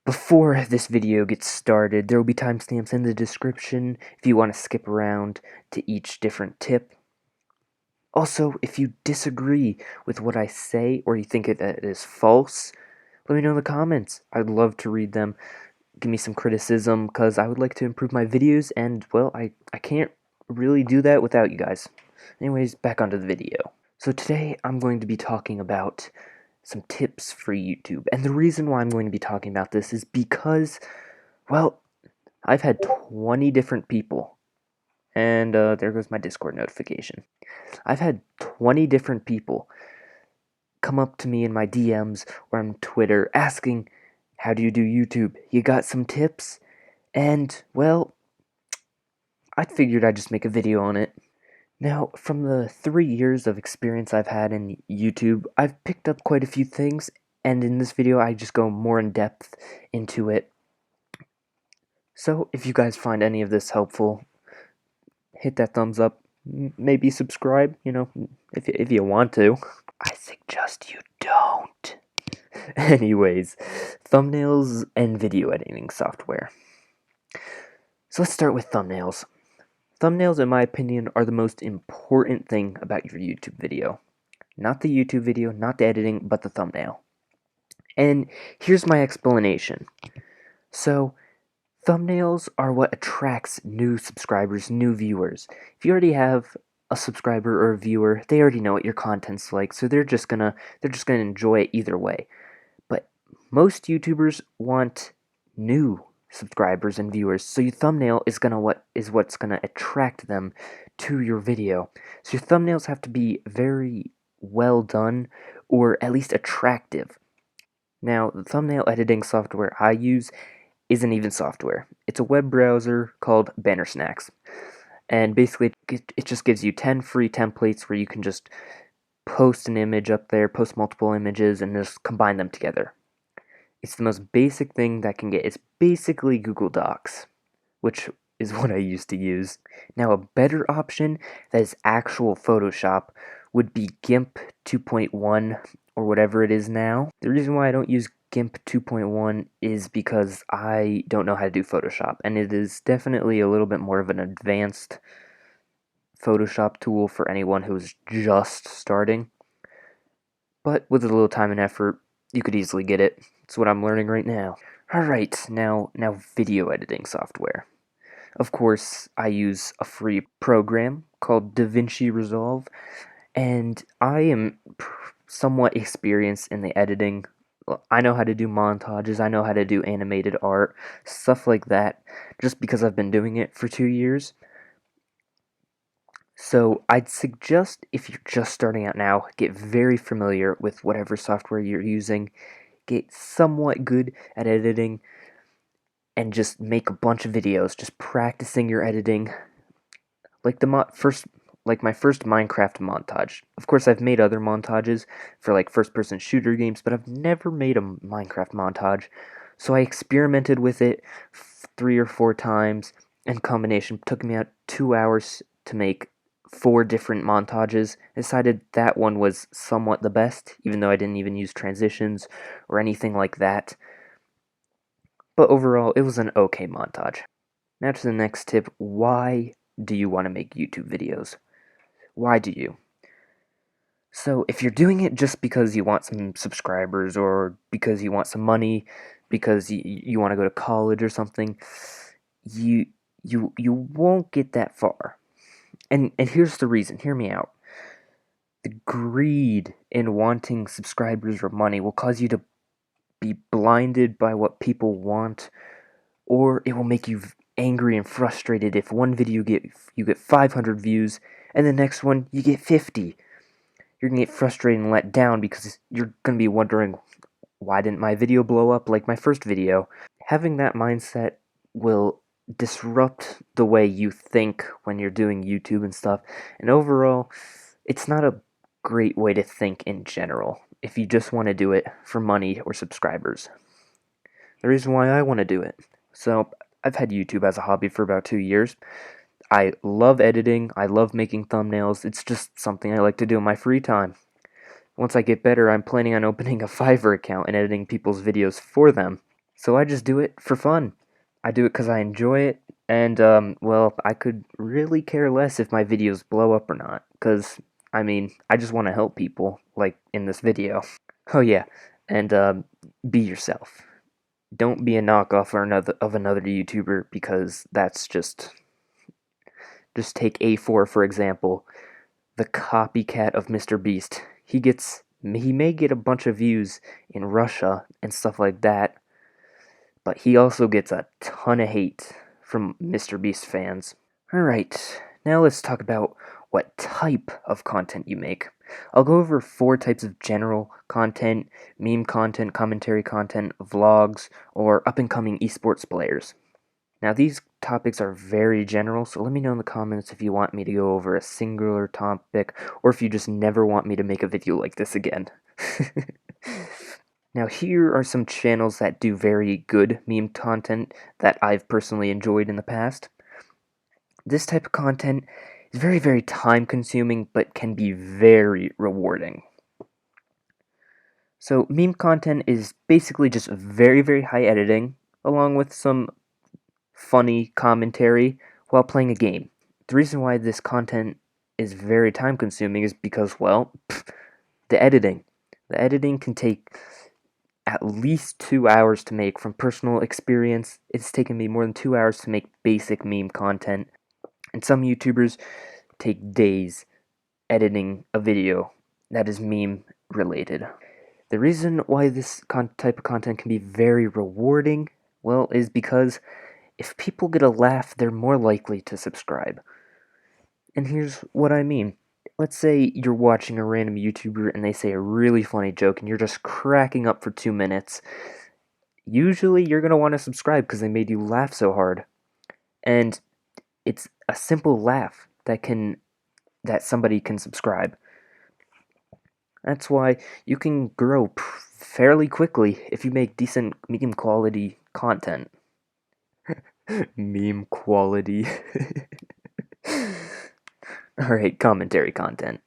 Before this video gets started, there will be timestamps in the description if you want to skip around to each different tip. Also, if you disagree with what I say or you think it is false, let me know in the comments. I'd love to read them. Give me some criticism because I would like to improve my videos and, well, I can't really do that without you guys. Anyways, back onto the video. So today I'm going to be talking about some tips for YouTube. And the reason why I'm going to be talking about this is because, well, I've had 20 different people. And there goes my Discord notification. I've had 20 different people come up to me in my DMs or on Twitter asking, how do you do YouTube? You got some tips? And, well, I figured I'd just make a video on it. Now, from the 3 years of experience I've had in YouTube, I've picked up quite a few things, and in this video I just go more in depth into it. So, if you guys find any of this helpful, hit that thumbs up, maybe subscribe, if you want to. I suggest you don't. Anyways, thumbnails and video editing software. So let's start with thumbnails. Thumbnails, in my opinion, are the most important thing about your YouTube video. Not the YouTube video, not the editing, but the thumbnail. And here's my explanation. So, thumbnails are what attracts new subscribers, new viewers. If you already have a subscriber or a viewer, they already know what your content's like, so they're just gonna enjoy it either way. But most YouTubers want new subscribers and viewers, so your thumbnail is what's gonna attract them to your video. So your thumbnails have to be very well done, or at least attractive. Now, the thumbnail editing software I use isn't even software. It's a web browser called Banner Snacks. And basically, it just gives you 10 free templates where you can just post an image up there, post multiple images, and just combine them together. It's the most basic thing that can get. It's basically Google Docs, which is what I used to use. Now, a better option that is actual Photoshop would be GIMP 2.1 or whatever it is now. The reason why I don't use GIMP 2.1 is because I don't know how to do Photoshop, and it is definitely a little bit more of an advanced Photoshop tool for anyone who's just starting. But with a little time and effort, you could easily get it. It's what I'm learning right now. Alright, now video editing software. Of course, I use a free program called DaVinci Resolve, and I am somewhat experienced in the editing. I know how to do montages, I know how to do animated art, stuff like that, just because I've been doing it for 2 years. So I'd suggest, if you're just starting out now, get very familiar with whatever software you're using, get somewhat good at editing, and just make a bunch of videos, just practicing your editing, like my first Minecraft montage. Of course, I've made other montages for like first-person shooter games, but I've never made a Minecraft montage. So I experimented with it 3 or 4 times, and combination took me out 2 hours to make 4 different montages. I decided that one was somewhat the best, even though I didn't even use transitions or anything like that. But overall, it was an okay montage. Now to the next tip. Why do you want to make YouTube videos? Why do you? So if you're doing it just because you want some subscribers or because you want some money, because you want to go to college or something, you won't get that far. And here's the reason. Hear me out. The greed in wanting subscribers or money will cause you to be blinded by what people want, or it will make you angry and frustrated if one video you get 500 views and the next one you get 50. You're gonna get frustrated and let down because you're gonna be wondering, why didn't my video blow up like my first video? Having that mindset will disrupt the way you think when you're doing YouTube and stuff, and overall, it's not a great way to think in general if you just want to do it for money or subscribers. The reason why I want to do it. So, I've had YouTube as a hobby for about 2 years. I love editing, I love making thumbnails, it's just something I like to do in my free time. Once I get better, I'm planning on opening a Fiverr account and editing people's videos for them. So I just do it for fun. I do it because I enjoy it, and well, I could really care less if my videos blow up or not, because I mean, I just want to help people, like in this video. Oh yeah, and be yourself. Don't be a knockoff or another YouTuber, because that's just take A4 for example, the copycat of Mr. Beast. He may get a bunch of views in Russia and stuff like that, but he also gets a ton of hate from Mr. Beast fans. Alright, now let's talk about what type of content you make. I'll go over 4 types of general content: meme content, commentary content, vlogs, or up-and-coming esports players. Now these topics are very general, so let me know in the comments if you want me to go over a singular topic, or if you just never want me to make a video like this again. Now here are some channels that do very good meme content that I've personally enjoyed in the past. This type of content is very time consuming, but can be very rewarding. So meme content is basically just very high editing, along with some funny commentary while playing a game. The reason why this content is very time consuming is because, well, the editing. The editing can take at least 2 hours to make. From personal experience, it's taken me more than 2 hours to make basic meme content, and some YouTubers take days editing a video that is meme related. The reason why this type of content can be very rewarding, well, is because if people get a laugh, they're more likely to subscribe. And here's what I mean. Let's say you're watching a random YouTuber and they say a really funny joke and you're just cracking up for 2 minutes. Usually you're going to want to subscribe because they made you laugh so hard. And it's a simple laugh that somebody can subscribe. That's why you can grow fairly quickly if you make decent meme quality content. Meme quality. Alright, commentary content.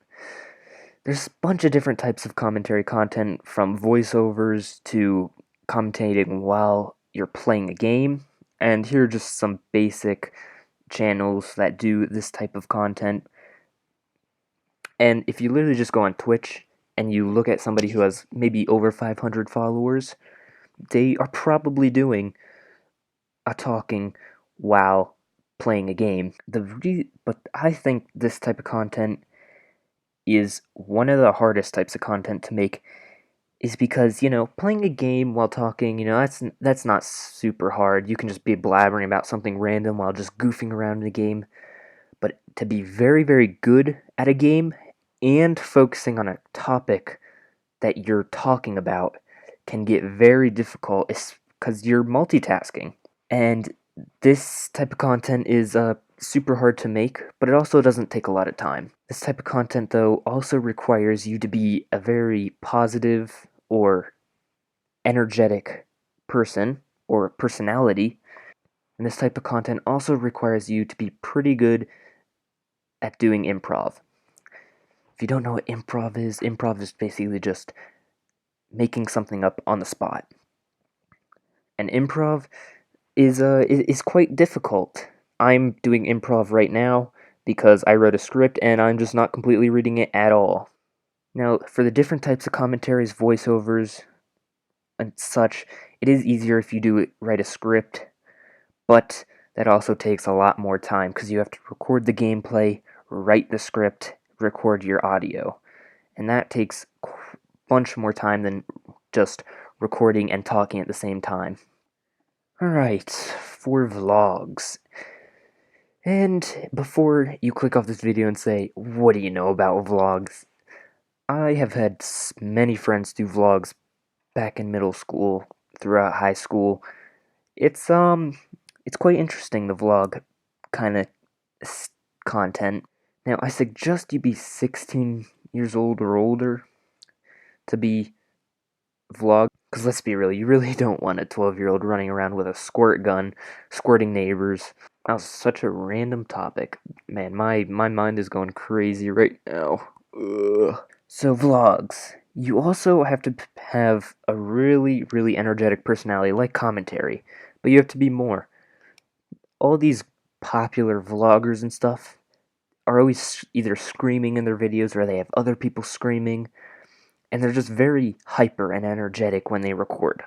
There's a bunch of different types of commentary content, from voiceovers to commentating while you're playing a game, and here are just some basic channels that do this type of content. And if you literally just go on Twitch and you look at somebody who has maybe over 500 followers, they are probably doing a talking while playing a game. But I think this type of content is one of the hardest types of content to make, is because, playing a game while talking, that's not super hard. You can just be blabbering about something random while just goofing around in the game. But to be very good at a game and focusing on a topic that you're talking about can get very difficult, because you're multitasking. And this type of content is super hard to make, but it also doesn't take a lot of time. This type of content, though, also requires you to be a very positive or energetic person or personality. And this type of content also requires you to be pretty good at doing improv. If you don't know what improv is basically just making something up on the spot. And improv is quite difficult. I'm doing improv right now because I wrote a script and I'm just not completely reading it at all. Now, for the different types of commentaries, voiceovers, and such, it is easier if you write a script, but that also takes a lot more time because you have to record the gameplay, write the script, record your audio, and that takes a bunch more time than just recording and talking at the same time. Alright, for vlogs. And before you click off this video and say, what do you know about vlogs? I have had many friends do vlogs back in middle school, throughout high school. It's quite interesting, the vlog kind of content. Now, I suggest you be 16 years old or older to be vlog, because let's be real, you really don't want a 12-year-old running around with a squirt gun, squirting neighbors. That was such a random topic. Man, my mind is going crazy right now. Ugh. So vlogs. You also have to have a really, really energetic personality, like commentary, but you have to be more. All these popular vloggers and stuff are always either screaming in their videos or they have other people screaming, and they're just very hyper and energetic when they record.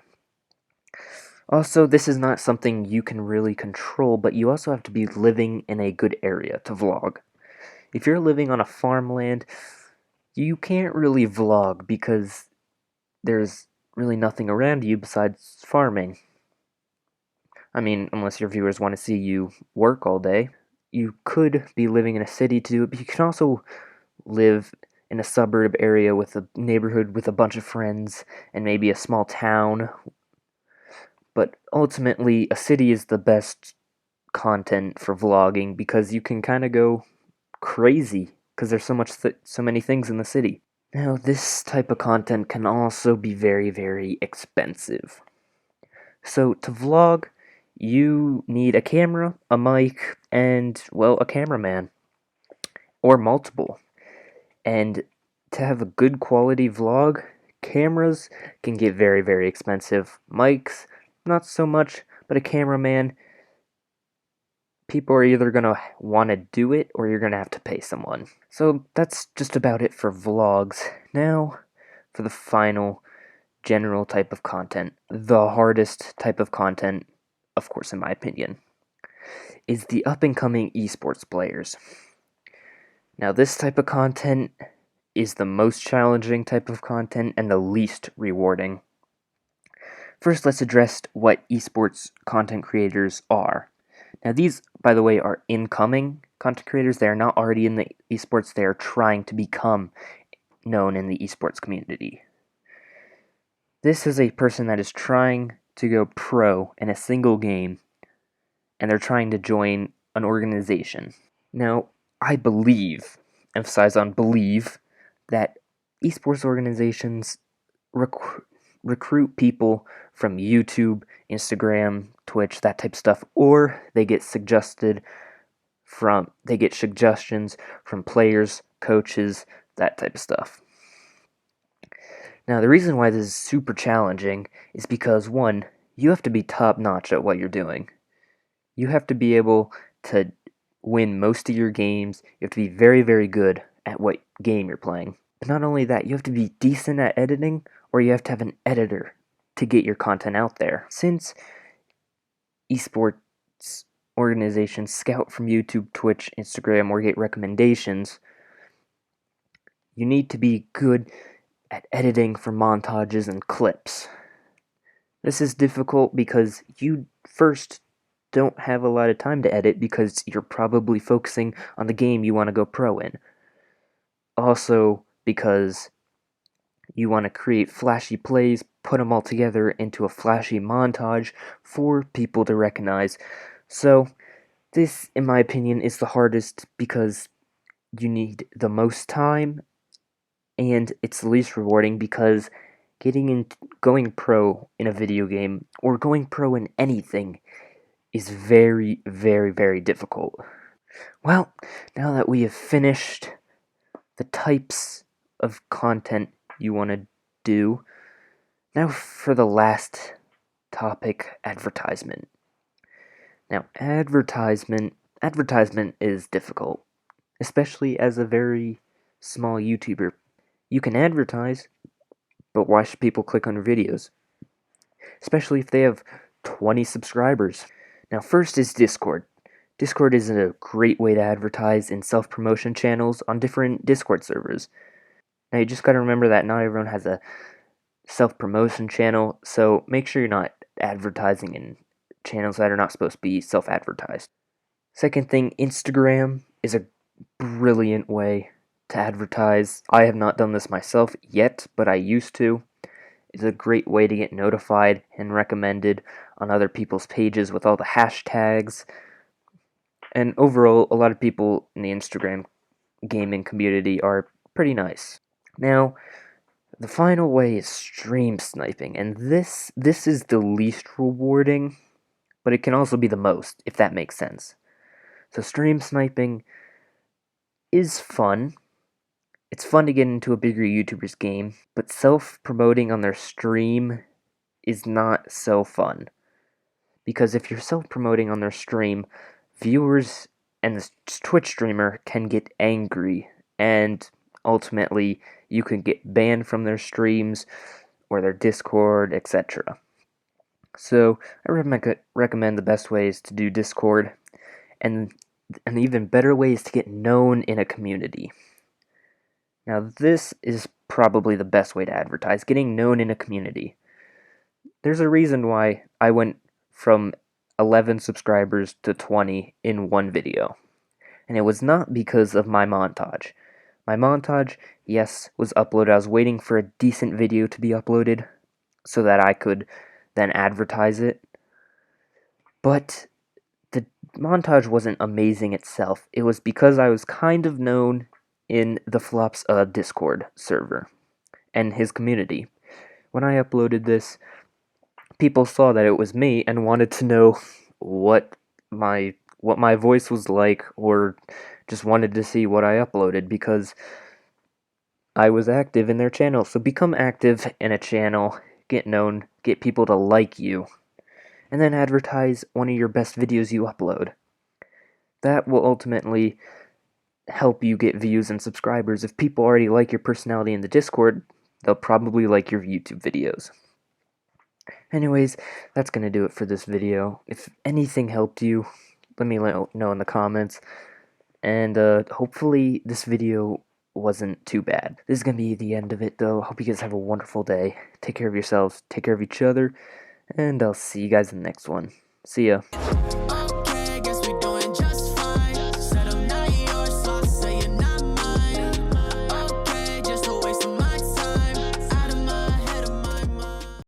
Also, this is not something you can really control, but you also have to be living in a good area to vlog. If you're living on a farmland, you can't really vlog because there's really nothing around you besides farming. I mean, unless your viewers want to see you work all day. You could be living in a city to do it, but you can also live in a suburb area with a neighborhood with a bunch of friends and maybe a small town. But ultimately, a city is the best content for vlogging because you can kind of go crazy because there's so many things in the city. Now, this type of content can also be very, very expensive. So, to vlog, you need a camera, a mic, and, well, a cameraman. Or multiple. And to have a good quality vlog, cameras can get very, very expensive. Mics, not so much, but a cameraman, people are either going to want to do it or you're going to have to pay someone. So that's just about it for vlogs. Now, for the final general type of content, the hardest type of content, of course, in my opinion, is the up and coming esports players. Now, this type of content is the most challenging type of content and the least rewarding. First, let's address what esports content creators are. Now, these, by the way, are incoming content creators. They are not already in the esports, they are trying to become known in the esports community. This is a person that is trying to go pro in a single game, and they're trying to join an organization. Now, I believe, emphasize on believe, that esports organizations recruit people from YouTube, Instagram, Twitch, that type of stuff, or they get suggestions from players, coaches, that type of stuff. Now, the reason why this is super challenging is because, one, you have to be top notch at what you're doing. You have to be able to win most of your games. You have to be very, very good at what game you're playing. But not only that, you have to be decent at editing, or you have to have an editor to get your content out there. Since esports organizations scout from YouTube, Twitch, Instagram, or get recommendations, you need to be good at editing for montages and clips. This is difficult because you first don't have a lot of time to edit because you're probably focusing on the game you want to go pro in. Also, because you want to create flashy plays, put them all together into a flashy montage for people to recognize. So, this, in my opinion, is the hardest because you need the most time, and it's the least rewarding because going pro in a video game or going pro in anything is very, very, very difficult. Well, now that we have finished the types of content you want to do, now for the last topic, advertisement. Now, advertisement is difficult, especially as a very small YouTuber. You can advertise, but why should people click on your videos? Especially if they have 20 subscribers. Now, first is Discord. Discord is a great way to advertise in self-promotion channels on different Discord servers. Now, you just gotta remember that not everyone has a self-promotion channel, so make sure you're not advertising in channels that are not supposed to be self-advertised. Second thing, Instagram is a brilliant way to advertise. I have not done this myself yet, but I used to. It's a great way to get notified and recommended on other people's pages with all the hashtags. And overall, a lot of people in the Instagram gaming community are pretty nice. Now, the final way is stream sniping, and this is the least rewarding, but it can also be the most, if that makes sense. So stream sniping is fun, It's fun to get into a bigger YouTuber's game, but self-promoting on their stream is not so fun. Because if you're self-promoting on their stream, viewers and the Twitch streamer can get angry, and ultimately you can get banned from their streams or their Discord, etc. So I recommend the best ways to do Discord, and an even better way is to get known in a community. Now this is probably the best way to advertise, getting known in a community. There's a reason why I went from 11 subscribers to 20 in one video. And it was not because of my montage. My montage, yes, was uploaded. I was waiting for a decent video to be uploaded so that I could then advertise it. But the montage wasn't amazing itself. It was because I was kind of known in the Flops Discord server and his community. When I uploaded this, people saw that it was me and wanted to know what my voice was like, or just wanted to see what I uploaded because I was active in their channel. So become active in a channel, get known, get people to like you, and then advertise one of your best videos you upload. That will ultimately help you get views and subscribers. If people already like your personality in the Discord, they'll probably like your YouTube videos. Anyways, that's gonna do it for this video. If anything helped you, let me know in the comments. And hopefully this video wasn't too bad. This is gonna be the end of it though. Hope you guys have a wonderful day. Take care of yourselves, take care of each other, and I'll see you guys in the next one. See ya.